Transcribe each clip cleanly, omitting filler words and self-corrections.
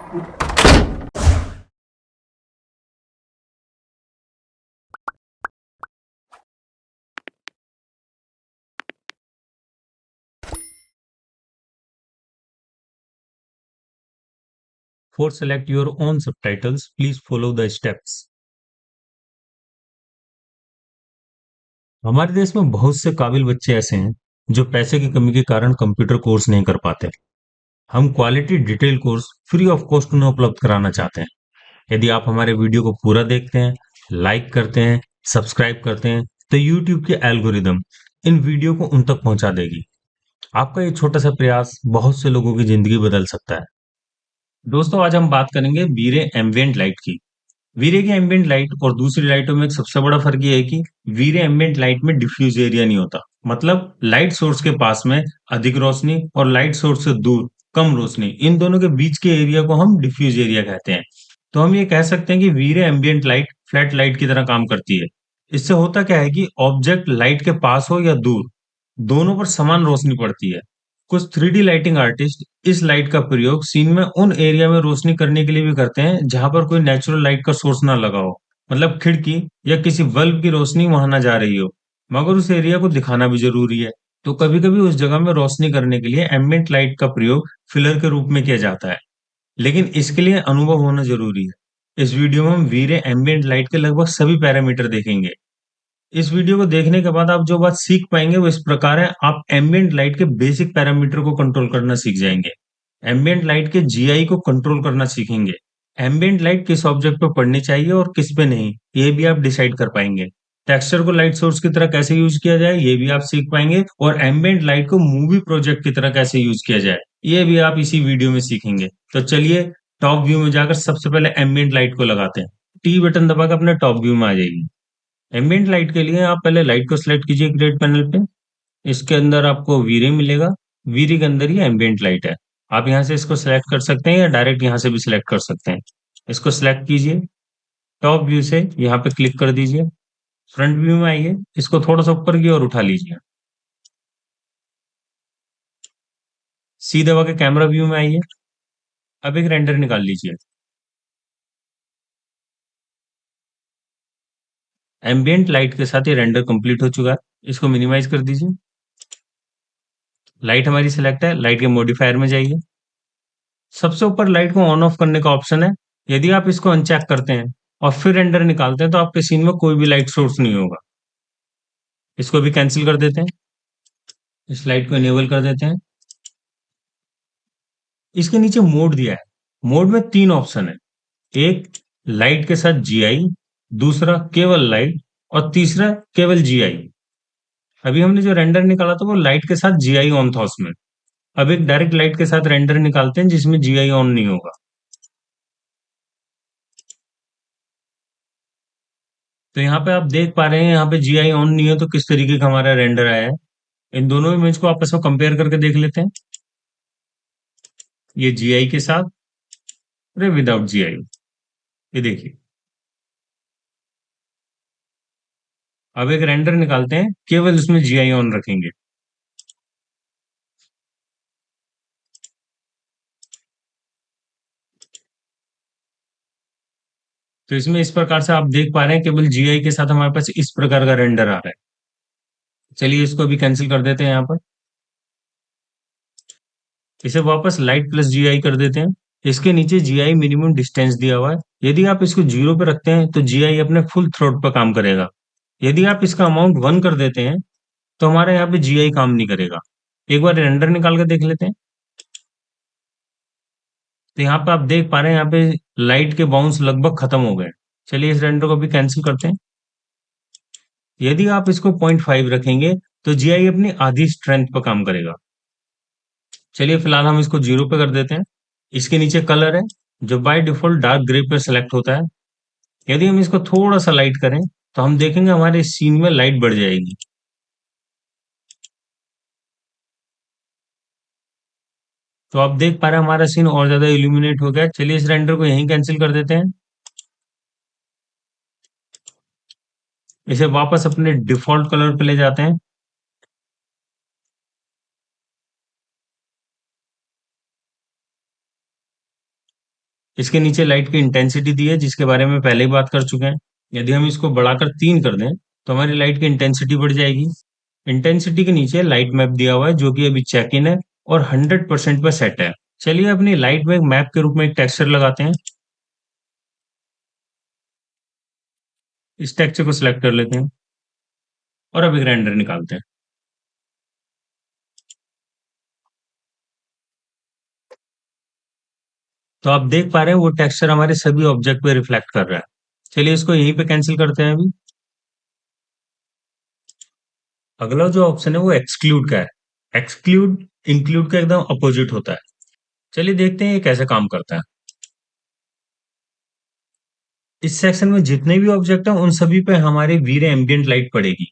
For select your own subtitles, please follow the steps. हमारे देश में बहुत से काबिल बच्चे ऐसे हैं जो पैसे की कमी के कारण कंप्यूटर कोर्स नहीं कर पाते। हम quality detail course free of cost उन्हें उपलब्ध कराना चाहते हैं। यदि आप हमारे वीडियो को पूरा देखते हैं, लाइक करते हैं, सब्सक्राइब करते हैं, तो यूट्यूब के एल्गोरिदम इन वीडियो को उन तक पहुंचा देगी। आपका ये छोटा सा प्रयास बहुत से लोगों की जिंदगी बदल सकता है। दोस्तों, आज हम बात करेंगे वीरे एम्बिएंट लाइट की। वीरे की एम्बिएंट लाइट और दूसरी लाइटों में एक सबसे बड़ा फर्क ये है कि वीरे एम्बिएंट लाइट में डिफ्यूज एरिया नहीं होता। मतलब लाइट सोर्स के पास में अधिक रोशनी और लाइट सोर्स से दूर कम रोशनी, इन दोनों के बीच के एरिया को हम डिफ्यूज एरिया कहते हैं। तो हम ये कह सकते हैं कि वीरे एम्बिएंट लाइट फ्लैट लाइट की तरह काम करती है। इससे होता क्या है कि ऑब्जेक्ट लाइट के पास हो या दूर, दोनों पर समान रोशनी पड़ती है। कुछ 3D लाइटिंग आर्टिस्ट इस लाइट का प्रयोग सीन में उन एरिया में रोशनी करने के लिए भी करते हैं जहां पर कोई नेचुरल लाइट का सोर्स ना लगा हो। मतलब खिड़की या किसी बल्ब की रोशनी वहां ना जा रही हो, मगर उस एरिया को दिखाना भी जरूरी है। तो कभी कभी उस जगह में रोशनी करने के लिए एम्बिएंट लाइट का प्रयोग फिलर के रूप में किया जाता है, लेकिन इसके लिए अनुभव होना जरूरी है। इस वीडियो में हम वीरे एम्बिएंट लाइट के लगभग सभी पैरामीटर देखेंगे। इस वीडियो को देखने के बाद आप जो बात सीख पाएंगे वो इस प्रकार है। आप एम्बिएंट लाइट के बेसिक पैरामीटर को कंट्रोल करना सीख जाएंगे। एम्बिएंट लाइट के जीआई को कंट्रोल करना सीखेंगे। एम्बिएंट लाइट किस ऑब्जेक्ट पे पड़नी चाहिए और किस पे नहीं, ये भी आप डिसाइड कर पाएंगे। टेक्सचर को लाइट सोर्स की तरह कैसे यूज किया जाए, ये भी आप सीख पाएंगे। और एम्बिएंट लाइट को मूवी प्रोजेक्ट की तरह कैसे यूज किया जाए, ये भी आप इसी वीडियो में सीखेंगे। तो चलिए, टॉप व्यू में जाकर सबसे पहले एम्बिएंट लाइट को लगाते हैं। टी बटन दबाकर अपने टॉप व्यू में आ जाइए। एम्बिएंट लाइट के लिए आप पहले लाइट को सिलेक्ट कीजिए क्रिएट पैनल पे। इसके अंदर आपको वीरे मिलेगा। वीरे के अंदर ही एम्बिएंट लाइट है। आप यहाँ से इसको सिलेक्ट कर सकते हैं या डायरेक्ट यहाँ से भी सिलेक्ट कर सकते हैं। इसको सिलेक्ट कीजिए, टॉप व्यू से यहाँ पे क्लिक कर दीजिए, फ्रंट व्यू में आइए, इसको थोड़ा सा ऊपर की ओर उठा लीजिए। सी दबा के कैमरा व्यू में आइए। अब एक रेंडर निकाल लीजिए। एम्बिएंट लाइट के साथ ये रेंडर कंप्लीट हो चुका है। इसको मिनिमाइज कर दीजिए। लाइट हमारी सिलेक्ट है, लाइट के मॉडिफायर में जाइए। सबसे ऊपर लाइट को ऑन ऑफ करने का ऑप्शन है। यदि आप इसको अनचेक करते हैं और फिर रेंडर निकालते हैं तो आपके सीन में कोई भी लाइट सोर्स नहीं होगा। इसको भी कैंसिल कर देते हैं। इस लाइट को इनेबल कर देते हैं। इसके नीचे मोड दिया है। मोड में 3 ऑप्शन है। एक, लाइट के साथ जीआई। दूसरा, केवल लाइट। और तीसरा, केवल जीआई। अभी हमने जो रेंडर निकाला था वो लाइट के साथ जीआई ऑन था उसमें। अब एक डायरेक्ट लाइट के साथ रेंडर निकालते हैं जिसमें जीआई ऑन नहीं होगा। तो यहाँ पे आप देख पा रहे हैं, यहाँ पे जीआई ऑन नहीं है तो किस तरीके का हमारा रेंडर आया है। इन दोनों इमेज को आपस में कंपेयर करके देख लेते हैं। ये जीआई के साथ और विदाउट जीआई। ये देखिए। अब एक रेंडर निकालते हैं, केवल उसमें जीआई ऑन रखेंगे। तो इसमें इस प्रकार से आप देख पा रहे हैं केवल जीआई के साथ हमारे पास इस प्रकार का रेंडर आ रहा है। चलिए, इसको भी कैंसिल कर देते हैं। यहाँ पर इसे वापस लाइट प्लस जीआई कर देते हैं। इसके नीचे जीआई मिनिमम डिस्टेंस दिया हुआ है। यदि आप इसको 0 पे रखते हैं तो जीआई अपने फुल थ्रोट पर काम करेगा। यदि आप इसका अमाउंट 1 कर देते हैं तो हमारे यहाँ पे जीआई काम नहीं करेगा। एक बार रेंडर निकाल कर देख लेते हैं। तो यहाँ पे आप देख पा रहे हैं, यहाँ पे लाइट के बाउंस लगभग खत्म हो गए। चलिए, इस रेंडर को भी कैंसिल करते हैं। यदि आप इसको 0.5 रखेंगे तो जीआई अपनी आधी स्ट्रेंथ पर काम करेगा। चलिए, फिलहाल हम इसको 0 पे कर देते हैं। इसके नीचे कलर है जो बाय डिफॉल्ट डार्क ग्रे पे सेलेक्ट होता है। यदि हम इसको थोड़ा सा लाइट करें तो हम देखेंगे हमारे सीन में लाइट बढ़ जाएगी। तो आप देख पा रहे हैं हमारा सीन और ज्यादा इल्यूमिनेट हो गया। चलिए, इस रेंडर को यहीं कैंसिल कर देते हैं। इसे वापस अपने डिफॉल्ट कलर पे ले जाते हैं। इसके नीचे लाइट की इंटेंसिटी दी है जिसके बारे में पहले ही बात कर चुके हैं। यदि हम इसको बढ़ाकर 3 कर दें तो हमारी लाइट की इंटेंसिटी बढ़ जाएगी। इंटेंसिटी के नीचे लाइट मैप दिया हुआ है जो कि अभी चेक इन है और 100% पर सेट है। चलिए अपनी लाइट में एक मैप के रूप में एक टेक्सचर लगाते हैं। इस टेक्सचर को सिलेक्ट कर लेते हैं और अब एक रेंडर निकालते हैं। तो आप देख पा रहे हैं वो टेक्सचर हमारे सभी ऑब्जेक्ट पे रिफ्लेक्ट कर रहा है। चलिए इसको यहीं पे कैंसिल करते हैं अभी। अगला जो ऑप्शन है वो एक्सक्लूड का है। एक्सक्लूड इंक्लूड का एकदम अपोजिट होता है। चलिए देखते हैं ये कैसे काम करता है। इस सेक्शन में जितने भी ऑब्जेक्ट हैं उन सभी पे हमारी वीरे एम्बियंट लाइट पड़ेगी।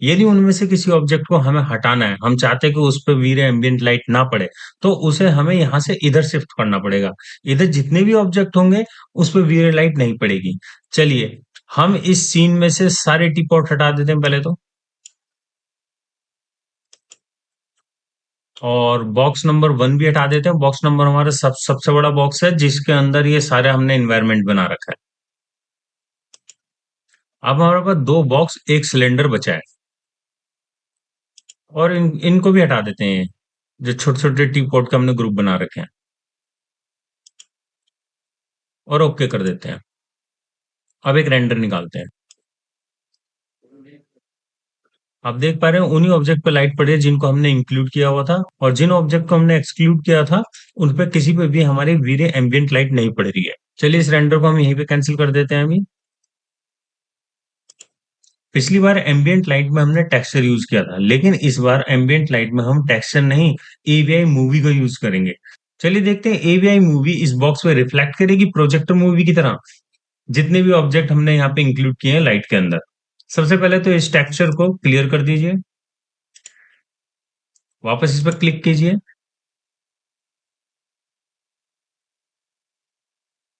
यदि उनमें से किसी ऑब्जेक्ट को हमें हटाना है, हम चाहते हैं कि उस पर वीरे एम्बियंट लाइट ना पड़े, तो उसे हमें यहाँ से इधर शिफ्ट करना पड़ेगा। इधर जितने भी ऑब्जेक्ट होंगे उस पर वीरे लाइट नहीं पड़ेगी। चलिए हम इस सीन में से सारे टी पॉट हटा देते हैं पहले तो। और बॉक्स नंबर 1 भी हटा देते हैं। बॉक्स नंबर हमारा सबसे बड़ा बॉक्स है जिसके अंदर ये सारे हमने इन्वायरमेंट बना रखा है। अब हमारे पास 2 बॉक्स, एक सिलेंडर बचा है। और इनको भी हटा देते हैं, जो छोटे छोटे टी पॉट का हमने ग्रुप बना रखे हैं। और ओके कर देते हैं। अब एक रेंडर निकालते हैं। आप देख पा रहे हैं उन्हीं ऑब्जेक्ट पे लाइट पड़ी है जिनको हमने इंक्लूड किया हुआ था, और जिन ऑब्जेक्ट को हमने एक्सक्लूड किया था उन पे किसी पे भी हमारी वीरे एम्बियंट लाइट नहीं पड़ रही है। चलिए इस रेंडर को हम यहीं पे कैंसिल कर देते हैं अभी। पिछली बार एम्बियंट लाइट में हमने टेक्सचर यूज किया था, लेकिन इस बार एम्बियंट लाइट में हम टेक्सचर नहीं, एवीआई मूवी का यूज करेंगे। चलिए देखते हैं एवीआई मूवी इस बॉक्स पे रिफ्लेक्ट करेगी प्रोजेक्टर मूवी की तरह जितने भी ऑब्जेक्ट हमने यहाँ पे इंक्लूड किए हैं लाइट के अंदर। सबसे पहले तो इस टेक्सचर को क्लियर कर दीजिए, वापस इस पर क्लिक कीजिए,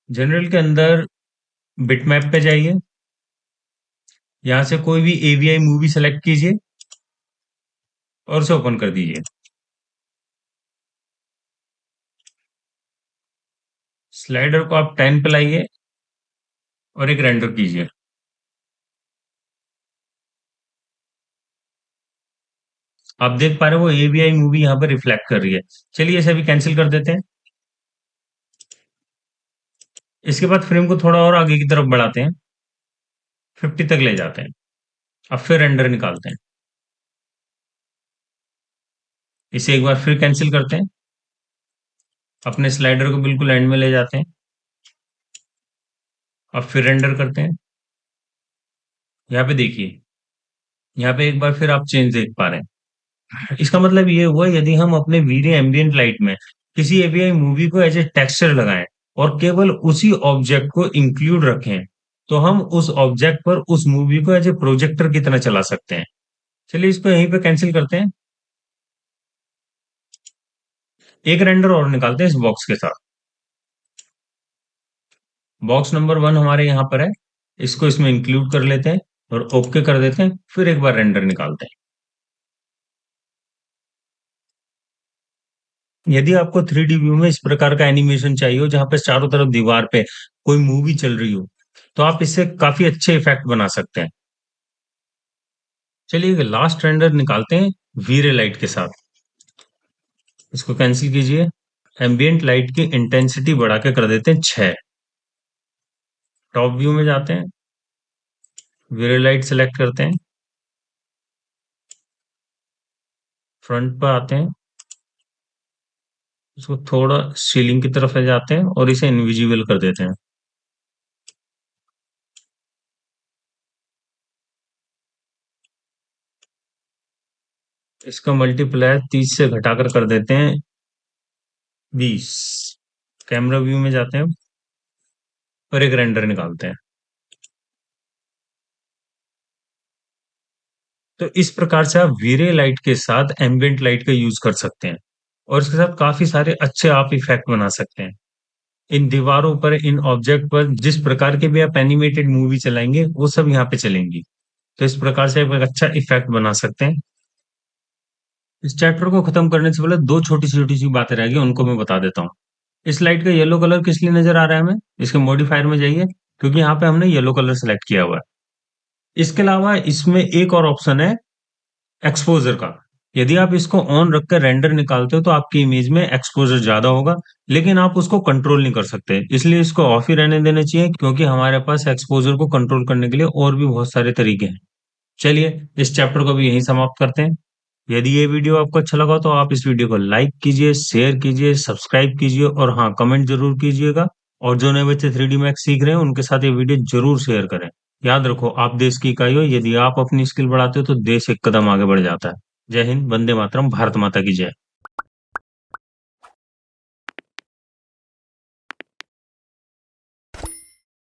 जनरल के अंदर बिटमैप पे जाइए, यहाँ से कोई भी एवीआई मूवी सेलेक्ट कीजिए और उसे ओपन कर दीजिए। स्लाइडर को आप 10 पे लाइए और एक रेंडर कीजिए। आप देख पा रहे हो वो एवीआई मूवी यहाँ पर रिफ्लेक्ट कर रही है। चलिए इसे अभी कैंसिल कर देते हैं। इसके बाद फ्रेम को थोड़ा और आगे की तरफ बढ़ाते हैं, 50 तक ले जाते हैं। अब फिर रेंडर निकालते हैं। इसे एक बार फिर कैंसिल करते हैं, अपने स्लाइडर को बिल्कुल एंड में ले जाते हैं। अब फिर रेंडर करते हैं। यहाँ पे देखिए, यहाँ पे एक बार फिर आप चेंज देख पा रहे हैं। इसका मतलब ये हुआ यदि हम अपने वीडियो एम्बियंट लाइट में किसी एवीआई मूवी को एज ए टेक्सचर लगाएं और केवल उसी ऑब्जेक्ट को इंक्लूड रखें, तो हम उस ऑब्जेक्ट पर उस मूवी को एज ए प्रोजेक्टर की तरह चला सकते हैं। चलिए इसको यहीं पे कैंसिल करते हैं। एक रेंडर और निकालते हैं इस बॉक्स के साथ। बॉक्स नंबर 1 हमारे यहाँ पर है, इसको इसमें इंक्लूड कर लेते हैं और ओके कर देते हैं। फिर एक बार रेंडर निकालते हैं। यदि आपको 3D व्यू में इस प्रकार का एनिमेशन चाहिए हो जहां पे चारों तरफ दीवार पे कोई मूवी चल रही हो, तो आप इससे काफी अच्छे इफेक्ट बना सकते हैं। चलिए लास्ट रेंडर निकालते हैं वीरे लाइट के साथ। इसको कैंसिल कीजिए। एम्बियंट लाइट की इंटेंसिटी बढ़ा के कर देते हैं 6। टॉप व्यू में जाते हैं, वीरे लाइट सेलेक्ट करते हैं, फ्रंट पर आते हैं, इसको थोड़ा सीलिंग की तरफ ले जाते हैं और इसे इनविजिबल कर देते हैं। इसका मल्टीप्लायर 30 से घटाकर कर देते हैं 20। कैमरा व्यू में जाते हैं और एक रेंडर निकालते हैं। तो इस प्रकार से आप वीरे लाइट के साथ एम्बियंट लाइट का यूज कर सकते हैं और इसके साथ काफी सारे अच्छे आप इफेक्ट बना सकते हैं। इन दीवारों पर, इन ऑब्जेक्ट पर जिस प्रकार के भी आप एनिमेटेड मूवी चलाएंगे वो सब यहाँ पे चलेंगी। तो इस प्रकार से आप एक अच्छा इफेक्ट बना सकते हैं। इस चैप्टर को खत्म करने से पहले दो छोटी छोटी सी बातें रह गई, उनको मैं बता देता हूँ। इस लाइट का येलो कलर किस लिए नजर आ रहा है हमें? इसके मॉडिफायर में जाइए, क्योंकि यहाँ पे हमने येलो कलर सेलेक्ट किया हुआ है। इसके अलावा इसमें एक और ऑप्शन है एक्सपोजर का। यदि आप इसको ऑन रखकर रेंडर निकालते हो तो आपकी इमेज में एक्सपोजर ज्यादा होगा, लेकिन आप उसको कंट्रोल नहीं कर सकते, इसलिए इसको ऑफ ही रहने देना चाहिए, क्योंकि हमारे पास एक्सपोजर को कंट्रोल करने के लिए और भी बहुत सारे तरीके हैं। चलिए इस चैप्टर को भी यहीं समाप्त करते हैं। यदि ये वीडियो आपको अच्छा लगा तो आप इस वीडियो को लाइक कीजिए, शेयर कीजिए, सब्सक्राइब कीजिए और हाँ, कमेंट जरूर कीजिएगा। और जो नए बच्चे 3D मैक्स सीख रहे हैं उनके साथ ये वीडियो जरूर शेयर करें। याद रखो, आप देश की इकाई हो। यदि आप अपनी स्किल बढ़ाते हो तो देश एक कदम आगे बढ़ जाता है। जय हिंद, वंदे मातरम, भारत माता की जय।